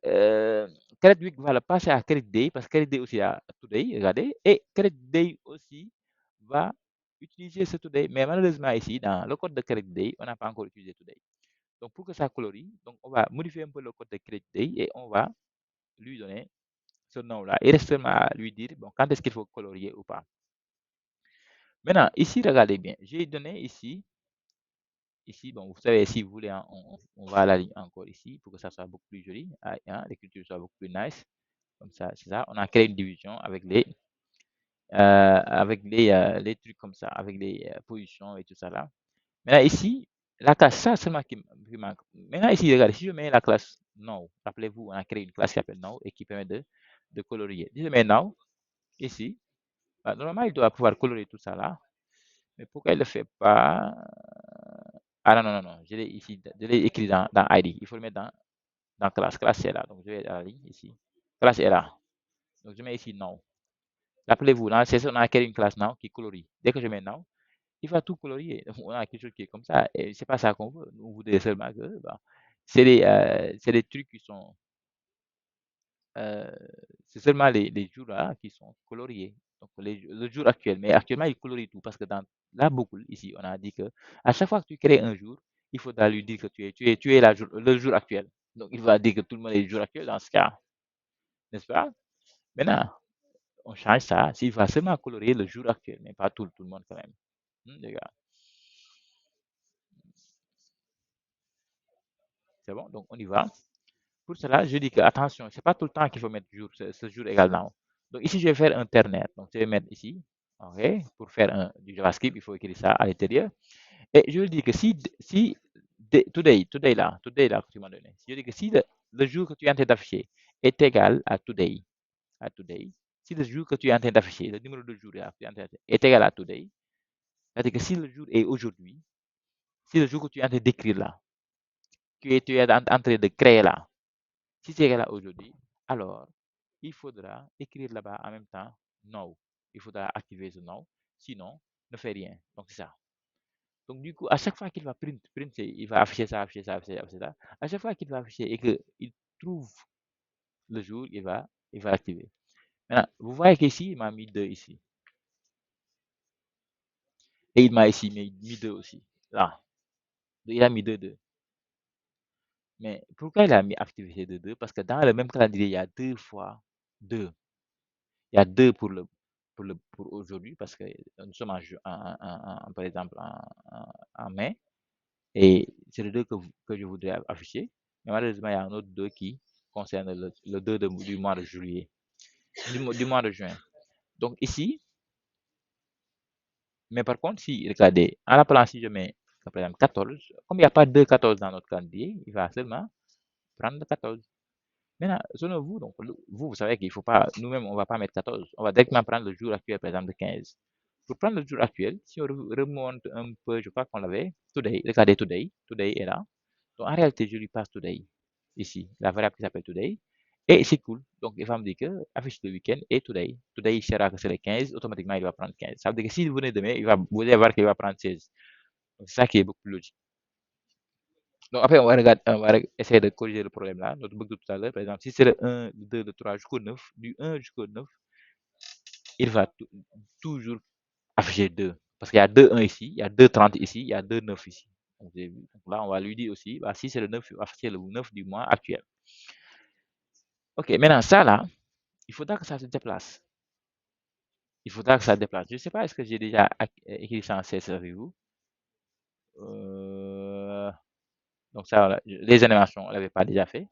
Euh, create week va le passer à create day parce que create day aussi à today. Regardez. Et create day aussi va utiliser ce today. Mais malheureusement ici, dans le code de create day, on n'a pas encore utilisé today. Donc, pour que ça colorie, donc on va modifier un peu le code de Create Day et on va lui donner ce nom-là. Il reste seulement à lui dire bon, quand est-ce qu'il faut colorier ou pas. Maintenant, ici, regardez bien. J'ai donné ici, bon, vous savez, si vous voulez, hein, on va à la ligne encore ici pour que ça soit beaucoup plus joli, hein, l'écriture soit beaucoup plus nice. Comme ça, c'est ça. On a créé une division avec les trucs comme ça, avec les positions et tout ça là. Maintenant, ici, la classe, ça seulement qui manque. Maintenant, ici, regardez, si je mets la classe now, rappelez-vous, on a créé une classe qui s'appelle now et qui permet de colorier. Si je mets now, ici, normalement, il doit pouvoir colorier tout ça là. Mais pourquoi il ne le fait pas? Ah non, non, non, non, je l'ai ici, je l'ai écrit dans ID. Il faut le mettre dans classe. Classe est là. Donc, je vais à la ligne ici. Classe est là. Donc, je mets ici now. Rappelez-vous, dans le on a créé une classe now qui colorie. Dès que je mets now, il va tout colorier. On a quelque chose qui est comme ça. Et c'est pas ça qu'on veut. Nous, on voudrait seulement que, bah, c'est des trucs qui sont, euh, c'est seulement les jours là qui sont coloriés. Donc, le jour actuel. Mais actuellement, il colorie tout parce que dans la boucle, ici, on a dit que à chaque fois que tu crées un jour, il faudra lui dire que tu es le jour actuel. Donc, il va dire que tout le monde est le jour actuel dans ce cas. N'est-ce pas? Maintenant, on change ça. S'il va seulement colorier le jour actuel, mais pas tout le monde quand même. Les gars, c'est bon? Donc, on y va. Pour cela, je dis que attention, c'est pas tout le temps qu'il faut mettre jour, ce jour égale now. Donc ici, je vais faire un ternaire. Donc je vais mettre ici, ok, pour faire du JavaScript, il faut écrire ça à l'intérieur. Et je lui dis que si today là que tu m'as donné, si je dis que si le jour que tu es en train d'afficher est égal à today, si le jour que tu es en train d'afficher, le numéro de jour est égal à today, c'est-à-dire que si le jour est aujourd'hui, si le jour que tu es en train d'écrire là, tu es en train de créer là, si c'est égal à aujourd'hui, alors il faudra écrire là-bas en même temps no. Il faudra activer ce no. Sinon, ne fais rien. Donc, c'est ça. Donc, du coup, à chaque fois qu'il va print, il va afficher ça, afficher ça, afficher ça. À chaque fois qu'il va afficher et qu'il trouve le jour, il va activer. Maintenant, vous voyez qu'ici, il m'a mis 2 ici. Et il m'a ici mis 2 aussi. Là. Il a mis 2, 2. Mais pourquoi il a mis activité de 2? Parce que dans le même calendrier, il y a 2 fois 2. Il y a 2 pour aujourd'hui parce que nous sommes par exemple en mai et c'est le 2 que je voudrais afficher. Mais malheureusement, il y a un autre 2 qui concerne le 2 du mois de juillet, du mois de juin. Donc ici, mais par contre, si, regardez, en appelant, si je mets, par exemple, 14, comme il n'y a pas de 14 dans notre calendrier, il va seulement prendre 14. Maintenant, selon vous, donc, vous savez qu'il ne faut pas, nous-mêmes, on ne va pas mettre 14. On va directement prendre le jour actuel, par exemple, de 15. Pour prendre le jour actuel, si on remonte un peu, je crois qu'on l'avait, today, regardez today, today est là. Donc, en réalité, je lui passe today, ici, la variable qui s'appelle today, et c'est cool. Donc, il va me dire que affiche le week-end et today. Today, il sera que c'est le 15, automatiquement, il va prendre 15. Ça veut dire que si vous venez demain, vous allez voir qu'il va prendre 16. Donc, c'est ça qui est beaucoup plus logique. Donc, après, on va essayer de corriger le problème là, notre bug de tout à l'heure. Par exemple, si c'est le 1, le 2, le 3 jusqu'au 9, du 1 jusqu'au 9, il va toujours afficher 2. Parce qu'il y a 2 1 ici, il y a 2 30 ici, il y a 2 9 ici. Donc, là, on va lui dire aussi, bah, si c'est le 9, il va afficher le 9 du mois actuel. Ok, maintenant, ça là, il faudra que ça se déplace. Il faudra que ça se déplace. Je ne sais pas, est-ce que j'ai déjà écrit ça en CSS avec vous? Euh, donc, ça, les animations, on ne l'avait pas déjà fait.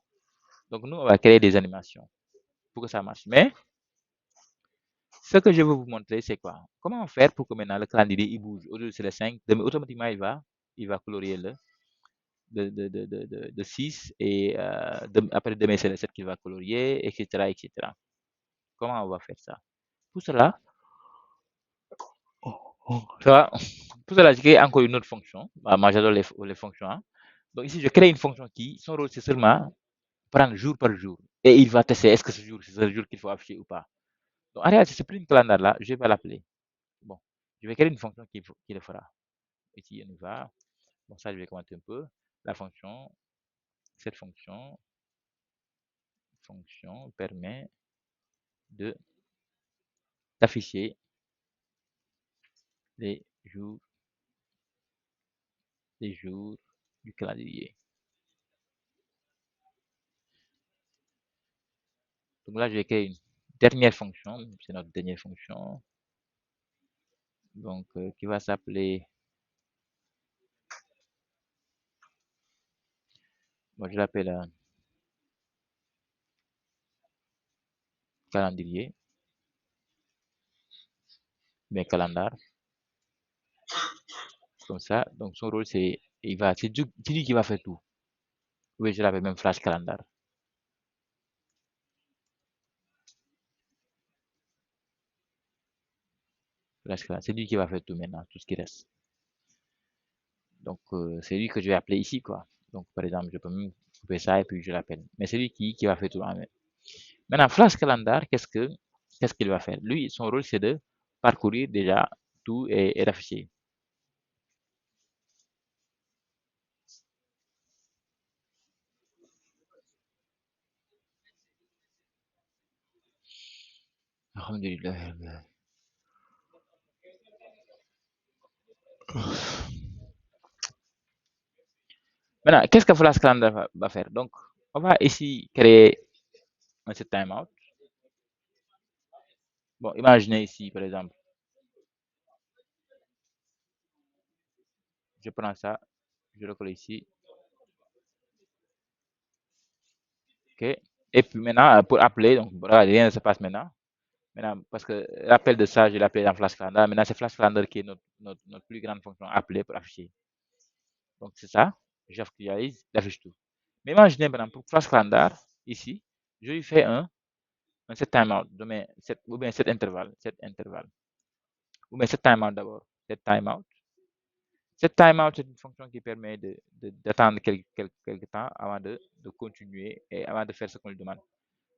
Donc, nous, on va créer des animations pour que ça marche. Mais, ce que je veux vous montrer, c'est quoi? Comment faire pour que maintenant le calendrier il bouge? Au lieu c'est le 5, automatiquement il va colorier de 6 et après demain c'est le 7 qu'il va colorier, etc., etc. Comment on va faire ça? Pour cela, ça va. Pour cela, je crée encore une autre fonction. Bah, moi, j'adore les fonctions, hein. Donc ici, je crée une fonction qui, son rôle, c'est seulement prendre jour par jour. Et il va tester est-ce que ce jour, c'est le jour qu'il faut afficher ou pas. Donc en réalité, ce print calendar là, je vais l'appeler. Bon, je vais créer une fonction qui le fera. Ici, on y va. Bon, ça, je vais commenter un peu. La fonction, cette fonction permet de d'afficher les jours, les jours du calendrier. Donc là, je vais créer une dernière fonction. C'est notre dernière fonction. Donc, qui va s'appeler, moi je l'appelle calendrier, mais calendar, comme ça. Donc, son rôle, c'est lui qui va faire tout. Oui, je l'appelle même flash calendar. Flash calendar, c'est lui qui va faire tout maintenant, tout ce qui reste. Donc, c'est lui que je vais appeler ici, quoi. Donc, par exemple, je peux même couper ça et puis je l'appelle. Mais c'est lui qui va faire tout en même. Maintenant, Flash Calendar, qu'est-ce qu'il va faire? Lui, son rôle, c'est de parcourir déjà tout et d'afficher. Alhamdulillah. Maintenant, qu'est-ce que Flash Calendar va faire? Donc, on va ici créer un set timeout. Bon, imaginez ici, par exemple, je prends ça, je le colle ici. OK. Et puis maintenant, pour appeler, donc voilà, rien ne se passe maintenant. Maintenant, parce que l'appel de ça, je l'ai appelé dans Flash Calendar. Maintenant, c'est Flash Calendar qui est notre plus grande fonction appeler pour afficher. Donc, c'est ça. J'actualise, j'affiche tout. Mais imaginez maintenant, pour Flash Calendar, ici, je lui fais un set timeout, ou bien set intervalle, ou bien set timeout d'abord, set timeout. Set timeout, c'est une fonction qui permet d'attendre quelques temps avant de continuer et avant de faire ce qu'on lui demande.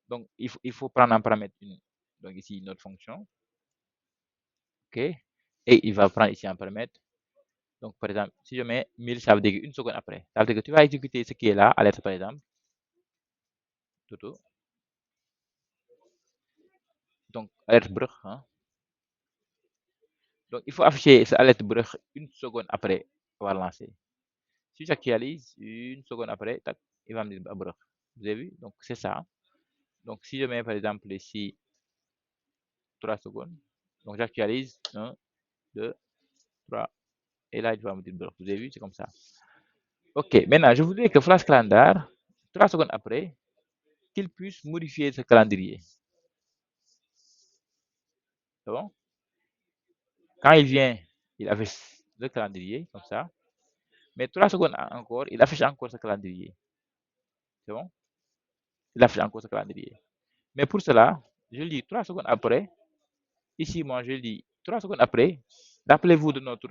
Donc, il faut prendre en paramètre donc ici, notre fonction, OK, et il va prendre ici un paramètre. Donc, par exemple, si je mets 1000, ça veut dire une seconde après. Ça veut dire que tu vas exécuter ce qui est là, à l'être, par exemple, Toto. Donc, alerte brug, hein. Donc, il faut afficher cette alerte brug une seconde après avoir lancé. Si j'actualise, une seconde après, tac, il va me dire brug. Vous avez vu? Donc, c'est ça. Donc, si je mets, par exemple, ici 3 secondes, donc j'actualise 1, 2, 3, et là, il va me dire brug. Vous avez vu? C'est comme ça. OK, maintenant, je voudrais que Flash Calendar, 3 secondes après, qu'il puisse modifier ce calendrier. C'est bon? Quand il vient, il affiche le calendrier, comme ça. Mais 3 secondes encore, il affiche encore ce calendrier. C'est bon? Il affiche encore ce calendrier. Mais pour cela, je dis 3 secondes après. Ici, moi, je dis 3 secondes après. Rappelez-vous de notre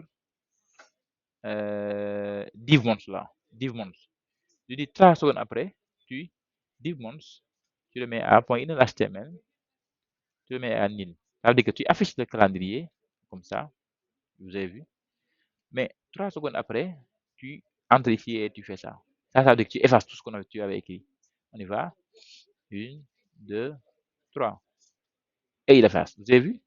div months là. Div months. Je dis 3 secondes après, tu div months, tu le mets à point inner HTML, tu le mets à nil. Ça veut dire que tu affiches le calendrier, comme ça, vous avez vu. Mais 3 secondes après, tu entres ici et tu fais ça. Ça veut dire que tu effaces tout ce que tu avais écrit. On y va. 1, 2, 3. Et il efface. Vous avez vu?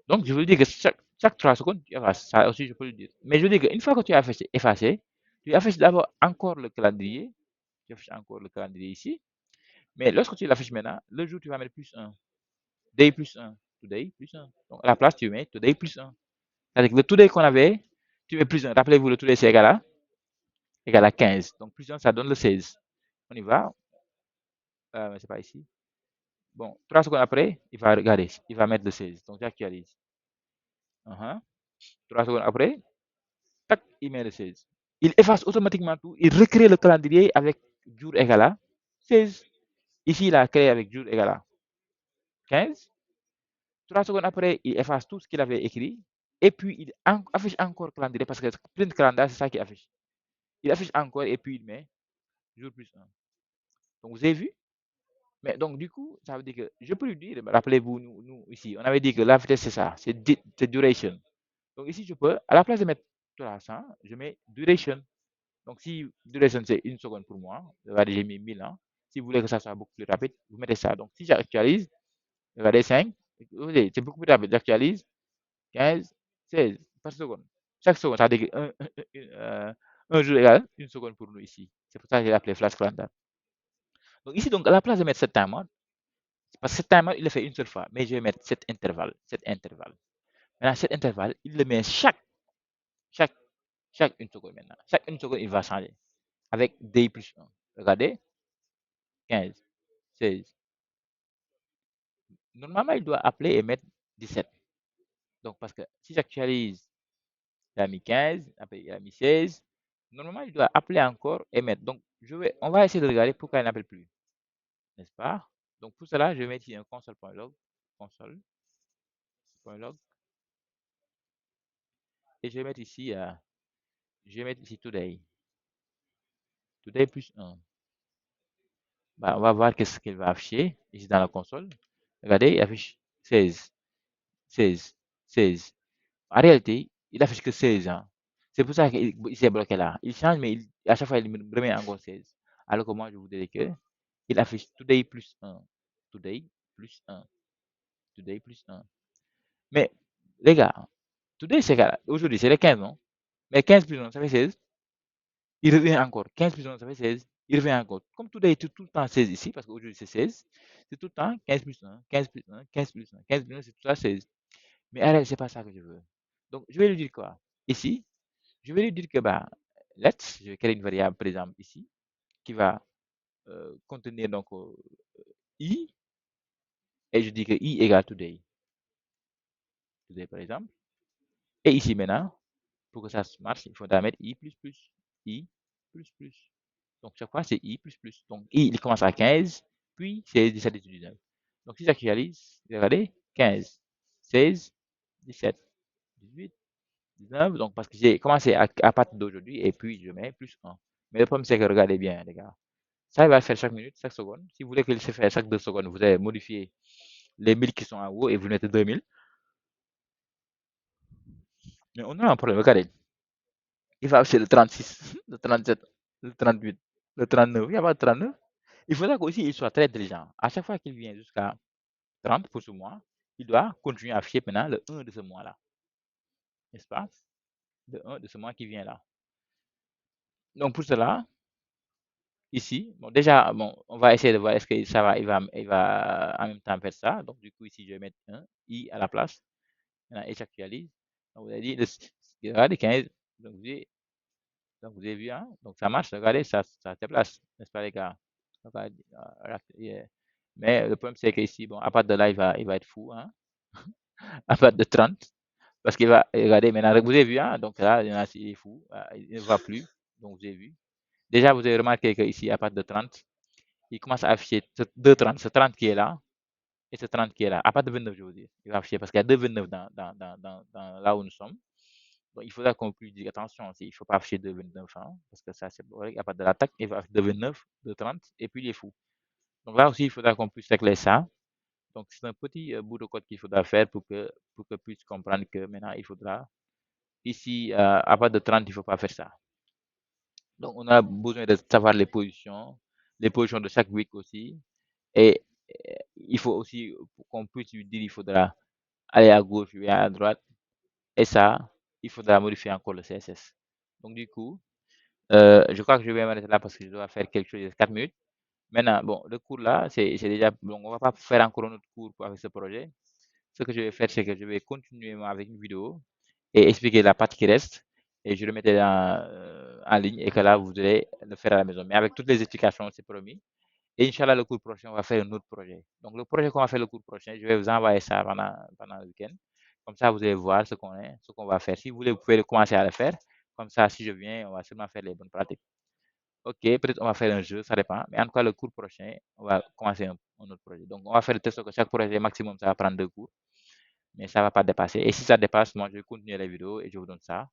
Donc, je veux dire que chaque 3 secondes, tu effaces. Ça aussi, je peux le dire. Mais je veux dire qu'une fois que tu as effacé, tu affiches d'abord encore le calendrier. Tu affiches encore le calendrier ici. Mais lorsque tu l'affiches maintenant, le jour, tu vas mettre plus 1. Day plus 1. Today plus 1. Donc, à la place, tu mets today plus 1. C'est-à-dire que le today qu'on avait, tu mets plus 1. Rappelez-vous, le today, c'est égal à 15. Donc, plus 1, ça donne le 16. On y va. Mais c'est pas ici. Bon, 3 secondes après, il va regarder. Il va mettre le 16. Donc, j'actualise. 3 secondes après, tac, il met le 16. Il efface automatiquement tout. Il recrée le calendrier avec jour égal à 16. Ici, il a créé avec jour égal à 15. 3 secondes après, il efface tout ce qu'il avait écrit. Et puis, il affiche encore le calendrier parce que print calendrier, c'est ça qu'il affiche. Il affiche encore et puis il met jour plus 1. Donc, vous avez vu? Mais donc, du coup, ça veut dire que je peux lui dire, rappelez-vous, nous ici, on avait dit que la vitesse, c'est ça, c'est duration. Donc, ici, je peux, à la place de mettre 300, je mets duration. Donc, si duration, c'est 1 seconde pour moi, regardez, j'ai mis 1000 ans. Si vous voulez que ça soit beaucoup plus rapide, vous mettez ça. Donc, si j'actualise, regardez 5, c'est beaucoup plus rapide. J'actualise 15, 16 par seconde. Chaque seconde, ça veut dire un jour égale 1 seconde pour nous ici. C'est pour ça que j'ai appelé flash calendar. Donc, ici, donc, à la place de mettre cet timer, parce que cet timer, il le fait une seule fois, mais je vais mettre cet intervalle. Maintenant, cet intervalle, il le met chaque, chaque 1 seconde maintenant. Chaque 1 seconde, il va changer. Avec day plus 1. Regardez, 15, 16. Normalement, il doit appeler et mettre 17. Donc, parce que si j'actualise, il a mis 15, après il a mis 16. Normalement, il doit appeler encore et mettre. Donc, on va essayer de regarder pourquoi il n'appelle plus. N'est-ce pas? Donc, pour cela, je vais mettre ici un console.log. Console.log. Et je vais mettre ici, today. Today plus 1. Bah, on va voir qu'est-ce qu'il va afficher ici dans la console. Regardez, il affiche 16, 16, 16. En réalité, il affiche que 16 ans. C'est pour ça qu'il s'est bloqué là. Il change, mais à chaque fois, il me remet encore 16. Alors que moi, je vous dirais que il affiche today plus 1. Today plus 1. Today plus 1. Mais, les gars, today, c'est aujourd'hui, c'est le 15, non? Mais 15 plus 1, ça fait 16. Il revient encore. 15 plus 1, ça fait 16. Il revient encore. Comme today est tout le temps 16 ici, parce qu'aujourd'hui c'est 16, c'est tout le temps 15 plus 1, 15 plus 1, 15 plus 1, 15 plus 1, c'est tout ça 16. Mais arrête, c'est pas ça que je veux. Donc, je vais lui dire quoi? Ici, je vais lui dire que, bah, je vais créer une variable, par exemple, ici, qui va contenir donc i, et je dis que i égale today. Today, par exemple. Et ici, maintenant, pour que ça marche, il faudra mettre i plus plus. I plus plus. Donc, chaque fois, c'est i plus plus. Donc, i, il commence à 15, puis c'est 17 et 19. Donc, si j'actualise, regardez, 15, 16, 17, 18, 19. Donc, parce que j'ai commencé à partir d'aujourd'hui, et puis je mets plus 1. Mais le problème, c'est que regardez bien, les gars. Ça, il va le faire chaque minute, chaque seconde. Si vous voulez qu'il se fasse chaque 2 secondes, vous allez modifier les 1000 qui sont en haut et vous mettez 2000. Mais on a un problème, regardez. Il va afficher le 36, le 37, le 38, le 39. Il n'y a pas de 39. Il faudra qu'aussi il soit très intelligent. À chaque fois qu'il vient jusqu'à 30 pour ce mois, il doit continuer à afficher maintenant le 1 de ce mois-là. N'est-ce pas? Le 1 de ce mois qui vient là. Donc pour cela, ici, bon, déjà, bon, on va essayer de voir est-ce que ça va, il va en même temps faire ça. Donc du coup, ici, je vais mettre un i à la place. Maintenant, et j'actualise. Donc vous avez dit, regardez 15. Donc vous avez vu, hein? Donc ça marche, regardez, ça te place, n'est-ce pas les gars? Yeah. Mais le problème c'est qu'ici, bon, à part de là, il va être fou, hein? à partir de 30 parce qu'il va regarder maintenant. Vous avez vu, hein, donc là, il y en a, il est fou, il ne va plus. Donc, vous avez vu. Déjà, vous avez remarqué qu'ici, à partir de 30, il commence à afficher ce 2,30, ce 30 qui est là et ce 30 qui est là. À partir de 29, je veux dire. Il va afficher parce qu'il y a 2,29 dans là où nous sommes. Donc, il faudra qu'on puisse dire attention, il ne faut pas afficher 2,29 hein, parce que ça, c'est vrai. À partir de l'attaque, il va afficher 2,29, 2,30 et puis il est fou. Donc là aussi, il faudra qu'on puisse régler ça. Donc, c'est un petit bout de code qu'il faudra faire pour que puisse comprendre que maintenant, il faudra, ici, à partir de 30, il ne faut pas faire ça. Donc, on a besoin de savoir les positions de chaque brique aussi. Et il faut aussi, pour qu'on puisse lui dire, il faudra aller à gauche ou à droite. Et ça, il faudra modifier encore le CSS. Donc, du coup, je crois que je vais m'arrêter là parce que je dois faire quelque chose de 4 minutes. Maintenant, bon, le cours là, c'est déjà, bon, on va pas faire encore un autre cours avec ce projet. Ce que je vais faire, c'est que je vais continuer moi, avec une vidéo et expliquer la partie qui reste. Et je le mettrai en ligne et que là, vous allez le faire à la maison. Mais avec toutes les explications, c'est promis. Et Inch'Allah, le cours prochain, on va faire un autre projet. Donc, le projet qu'on va faire le cours prochain, je vais vous envoyer ça pendant le week-end. Comme ça, vous allez voir ce qu'on va faire. Si vous voulez, vous pouvez commencer à le faire. Comme ça, si je viens, on va seulement faire les bonnes pratiques. Ok, peut-être on va faire un jeu, ça dépend. Mais en tout cas, le cours prochain, on va commencer un autre projet. Donc, on va faire le test que chaque projet maximum, ça va prendre 2 cours. Mais ça ne va pas dépasser. Et si ça dépasse, moi, je vais continuer la vidéo et je vous donne ça.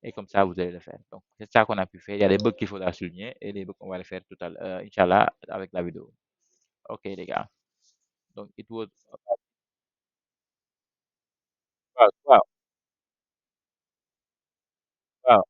Et comme ça, vous allez le faire. Donc, c'est ça qu'on a pu faire. Il y a des bugs qu'il faudra souligner et les bugs, on va les faire tout à l'heure, Inch'Allah, avec la vidéo. Ok, les gars. Donc, it was wow, wow, wow.